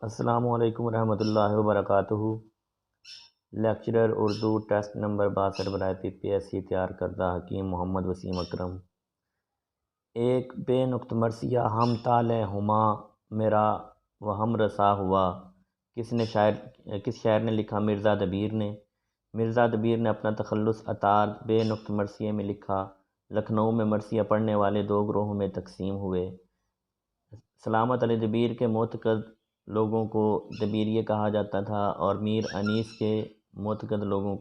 السلام علیکم ورحمۃ اللہ وبرکاتہ۔ لیکچرر اردو ٹیسٹ نمبر 62 برائے PPSC تیار کردہ حکیم محمد وسیم اکرم۔ ایک بے نقط مرثیہ ہم طالع ہما میرا وہم رسا ہوا۔ کس شاعر نے لکھا؟ مرزا دبیر نے۔ مرزا دبیر نے اپنا تخلص اطار بے نقط مرثیے میں لکھا۔ لکھنؤ میں مرثیہ پڑھنے والے دو گروہوں میں تقسیم ہوئے۔ سلامت علی دبیر کے معتقد لوگوں کو دبیریہ کہا جاتا تھا، اور میر انیس کے معتقد لوگوں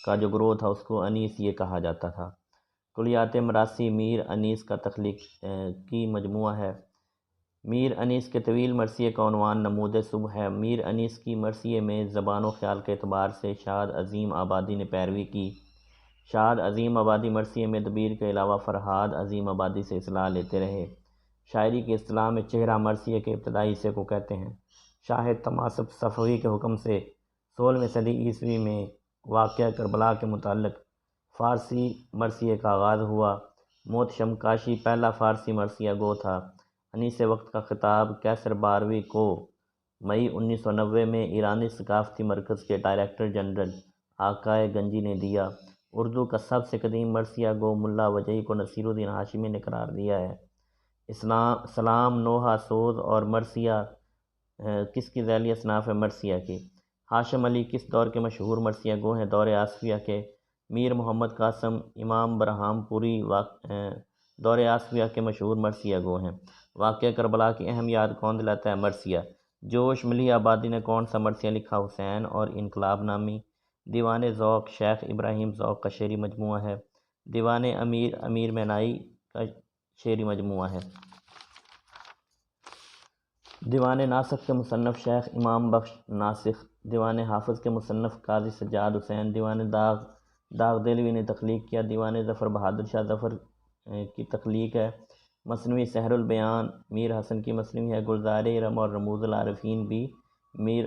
کا جو گروہ تھا اس کو انیسیہ کہا جاتا تھا۔ کلیات مراثی میر انیس کا تخلیقی مجموعہ ہے۔ میر انیس کے طویل مرثیے کا عنوان نمود صبح ہے۔ میر انیس کی مرثیے میں زبان و خیال کے اعتبار سے شاد عظیم آبادی نے پیروی کی۔ شاد عظیم آبادی مرثیے میں دبیر کے علاوہ فرہاد عظیم آبادی سے اصلاح لیتے رہے۔ شاعری کی اصطلاح میں چہرہ مرثیے کے ابتدائی حصے کو کہتے ہیں۔ شاہ طماسب صفوی کے حکم سے 16ویں صدی عیسوی میں واقعہ کربلا کے متعلق فارسی مرثیے کا آغاز ہوا۔ محتشم کاشی پہلا فارسی مرثیہ گو تھا۔ انیس وقت کا خطاب کیسر باروی کو مئی 1990 میں ایرانی ثقافتی مرکز کے ڈائریکٹر جنرل آقائے گنجی نے دیا۔ اردو کا سب سے قدیم مرثیہ گو ملا وجہی کو نصیر الدین ہاشمی نے قرار دیا ہے۔ سلام، نوحہ، سوز اور مرثیہ کس کی ذیلی اصناف ہے؟ مرثیہ کی۔ ہاشم علی کس دور کے مشہور مرثیہ گو ہیں؟ دور آصفیہ کے۔ میر محمد قاسم امام برہام پوری دور آصفیہ کے مشہور مرثیہ گو ہیں۔ واقعہ کربلا کی اہم یاد کون دلاتا ہے؟ مرثیہ۔ جوش ملی آبادی نے کون سا مرثیہ لکھا؟ حسین اور انقلاب نامی۔ دیوان ذوق شیخ ابراہیم ذوق کا شعری مجموعہ ہے۔ دیوان امیر مینائی کا شعری مجموعہ ہے۔ دیوان ناسخ کے مصنف شیخ امام بخش ناسخ۔ دیوان حافظ کے مصنف قاضی سجاد حسین۔ دیوان داغ دہلوی نے تخلیق کیا۔ دیوان ظفر بہادر شاہ ظفر کی تخلیق ہے۔ مثنوی سحر البیان میر حسن کی مثنوی ہے۔ گلزار ارم اور رموز العارفین بھی میر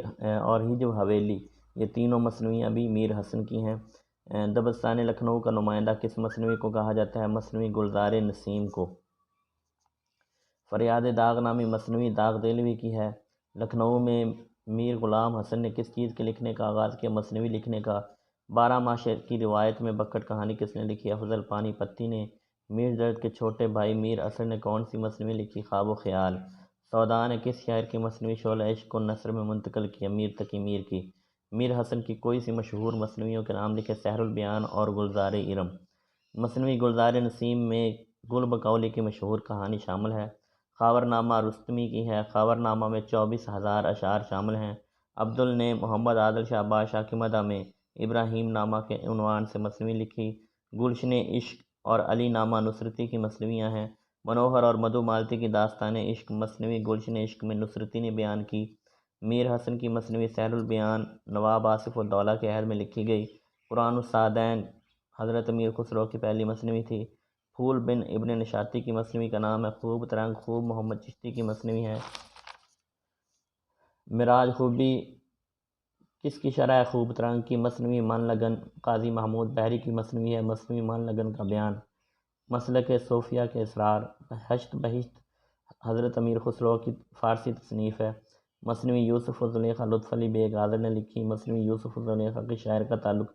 اور حجب حویلی، یہ تینوں مثنویاں بھی میر حسن کی ہیں۔ دبستان لکھنؤ کا نمائندہ کس مثنوی کو کہا جاتا ہے؟ مثنوی گلزار نسیم کو۔ فریاد داغ نامی مثنوی داغ دہلوی کی ہے۔ لکھنؤ میں میر غلام حسن نے کس چیز کے لکھنے کا آغاز کیا؟ مثنوی لکھنے کا۔ 12 ماہ کی روایت میں بکٹ کہانی کس نے لکھی؟ افضل پانی پتی نے۔ میر درد کے چھوٹے بھائی میر اثر نے کون سی مثنوی لکھی؟ خواب و خیال۔ سودا نے کس شاعر کی مثنوی شعلہ عشق کو نثر میں منتقل کیا؟ میر تقی میر کی۔ میر حسن کی کوئی سی مشہور مثنویوں کے نام لکھے؟ سحر البیان اور گلزار ارم۔ مثنوی گلزار نسیم میں گل بقولی کی مشہور کہانی شامل ہے۔ خاورنامہ رستمی کی ہے۔ خاورنامہ میں 24,000 اشعار شامل ہیں۔ عبدل نے محمد عادل شاہ بادشاہ کی مدح میں ابراہیم نامہ کے عنوان سے مثنوی لکھی۔ گلشن عشق اور علی نامہ نصرتی کی مثنویاں ہیں۔ منوہر اور مدھو مالتی کی داستان عشق مثنوی گلشن عشق میں نصرتی نے بیان کی۔ میر حسن کی مثنوی سحر البیان نواب آصف الدولہ کے عہد میں لکھی گئی۔ قرآن السعدین حضرت امیر خسرو کی پہلی مثنوی تھی۔ پھول بن ابن نشاطی کی مثنوی کا نام ہے خوب ترنگ خوب محمد چشتی کی مثنوی ہے۔ معراج خوبی کس کی شرح ہے؟ خوب ترنگ کی۔ مثنوی من لگن قاضی محمود بحری کی مثنوی ہے۔ مثنوی من لگن کا بیان مسلک صوفیہ کے اسرار۔ ہشت بہشت حضرت امیر خسرو کی فارسی تصنیف ہے۔ مثنوی یوسف و زلیخا لطف علی بیگ آذر نے لکھی۔ مثنوی یوسف و زلیخا کے شاعر کا تعلق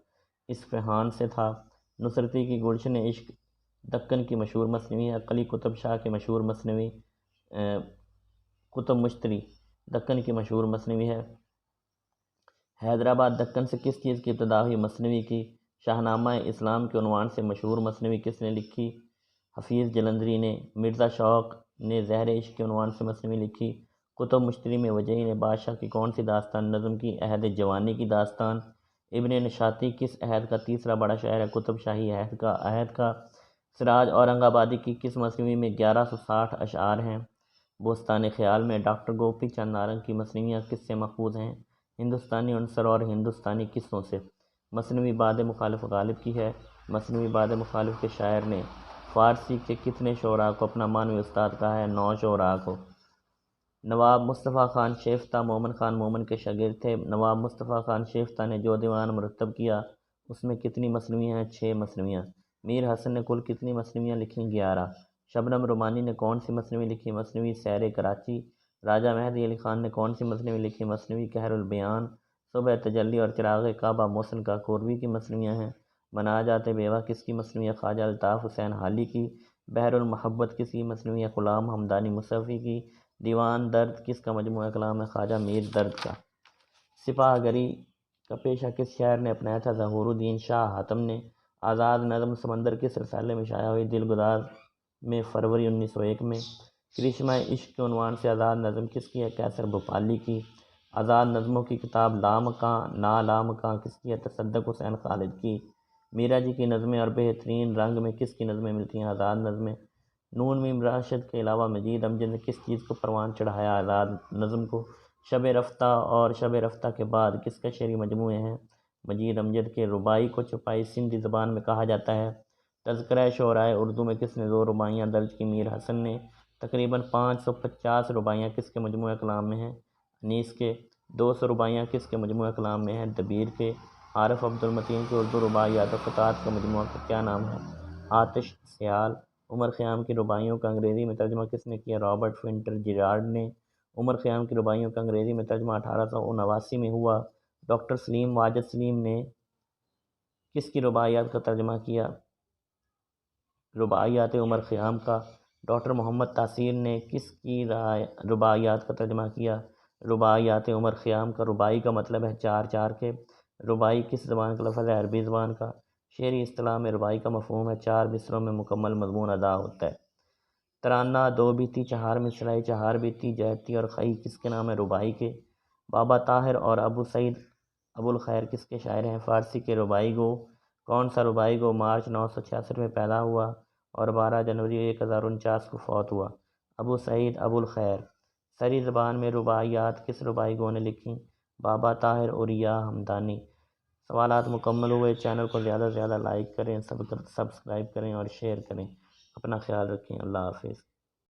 اصفہان سے تھا۔ نصرتی کی گلشن عشق دکن کی مشہور مثنوی ہے۔ قلی قطب شاہ کی مشہور مثنوی کتب مشتری دکن کی مشہور مثنوی ہے۔ حیدرآباد دکن سے کس چیز کی ابتدا ہوئی؟ مثنوی کی۔ شاہنامہ اسلام کے عنوان سے مشہور مثنوی کس نے لکھی؟ حفیظ جلندری نے۔ مرزا شوق نے زہر عشق کے عنوان سے مثنوی لکھی۔ کتب مشتری میں وجہی نے بادشاہ کی کون سی داستان نظم کی؟ عہد جوانی کی داستان۔ ابن نشاطی کس عہد کا تیسرا بڑا شاعر ہے؟ قطب شاہی عہد کا۔ سراج اورنگ آبادی کی کس مثنوی میں 1160 اشعار ہیں؟ بوستان خیال میں۔ ڈاکٹر گوپی چند نارنگ کی مثنویاں کس سے ماخوذ ہیں؟ ہندوستانی عنصر اور ہندوستانی قصوں سے۔ مثنوی باد مخالف غالب کی ہے۔ مثنوی باد مخالف کے شاعر نے فارسی کے کتنے شعراء کو اپنا معنوی استاد کہا ہے؟ 9 شعراء کو۔ نواب مصطفیٰ خان شیفتہ مومن خان مومن کے شاگرد تھے۔ نواب مصطفیٰ خان شیفتہ نے جو دیوان مرتب کیا اس میں کتنی مثنویاں ہیں؟ 6 مثنویاں۔ میر حسن نے کل کتنی مثنویاں لکھیں؟ 11۔ شبنم رومانی نے کون سی مثنوی لکھی؟ مثنوی سیر کراچی۔ راجہ مہدی علی خان نے کون سی مثنوی لکھی؟ مثنوی کہر البیان، صبح تجلی اور چراغ کعبہ محسن کاکوروی کی مثنویاں ہیں۔ مناجات بیوہ کس کی مثنوی ہے؟ خواجہ الطاف حسین حالی کی۔ بحر المحبت کس کی مثنوی ہے؟ غلام حمدانی مصطفی کی۔ دیوان درد کس کا مجموعہ کلام ہے؟ خواجہ میر درد کا۔ سپاہ گری کا پیشہ کس شاعر نے اپنایا تھا؟ ظہور الدین شاہ حاتم نے۔ آزاد نظم سمندر کس رسالے میں شائع ہوئی؟ دل گداز میں، فروری 1901 میں۔ کرشمہ عشق کے عنوان سے آزاد نظم کس کی ہے؟ قیصر بھوپالی کی۔ آزاد نظموں کی کتاب لامکاں نا لامکاں کس کی ہے؟ تصدق حسین خالد کی۔ میرا جی کی نظمیں اور بہترین رنگ میں کس کی نظمیں ملتی ہیں؟ آزاد نظمیں۔ نون میم راشد کے علاوہ مجید امجد نے کس چیز کو پروان چڑھایا؟ آزاد نظم کو۔ شب رفتہ اور شب رفتہ کے بعد کس کے شعری مجموعے ہیں؟ مجید امجد کے۔ رباعی کو چھپائی سندھی زبان میں کہا جاتا ہے۔ تذکرہ شعرائے اردو میں کس نے 2 رباعیاں درج کی؟ میر حسن نے۔ تقریباً 550 رباعیاں کس کے مجموعہ کلام میں ہیں؟ انیس کے۔ 200 رباعیاں کس کے مجموعہ کلام میں ہیں؟ دبیر کے۔ عارف عبد المتین کی اردو رباعیات و قطعات کا مجموعہ کا کیا نام ہے؟ آتش سیال۔ عمر خیام کی رباعیوں کا انگریزی میں ترجمہ کس نے کیا؟ رابرٹ فنٹر جیرارڈ نے۔ عمر خیام کی رباعیوں کا انگریزی میں ترجمہ 1879 میں ہوا۔ ڈاکٹر سلیم واجد سلیم نے کس کی رباعیات کا ترجمہ کیا؟ رباعیات عمر خیام کا۔ ڈاکٹر محمد تاثیر نے کس کی رباعیات کا ترجمہ کیا؟ رباعیات عمر خیام کا۔ رباعی کا مطلب ہے چار چار کے۔ رباعی کس زبان کا لفظ ہے؟ عربی زبان کا۔ شعری اصطلاح میں رباعی کا مفہوم ہے 4 مصروں میں مکمل مضمون ادا ہوتا ہے۔ ترانہ 2 بیتی 4 مصرعی 4 بیتی جہتی اور خی کس کے نام ہے؟ رباعی کے۔ بابا طاہر اور ابو سعید ابو الخیر کس کے شاعر ہیں؟ فارسی کے رباعی گو۔ کون سا رباعی گو مارچ 966 میں پیدا ہوا اور 12 جنوری 1049 کو فوت ہوا؟ ابو سعید ابو الخیر۔ سری زبان میں رباعیات کس رباعی گو نے لکھی؟ بابا طاہر اور یا حمدانی۔ سوالات مکمل ہوئے۔ چینل کو زیادہ سے زیادہ لائک کریں، سبسکرائب کریں اور شیئر کریں۔ اپنا خیال رکھیں۔ اللہ حافظ۔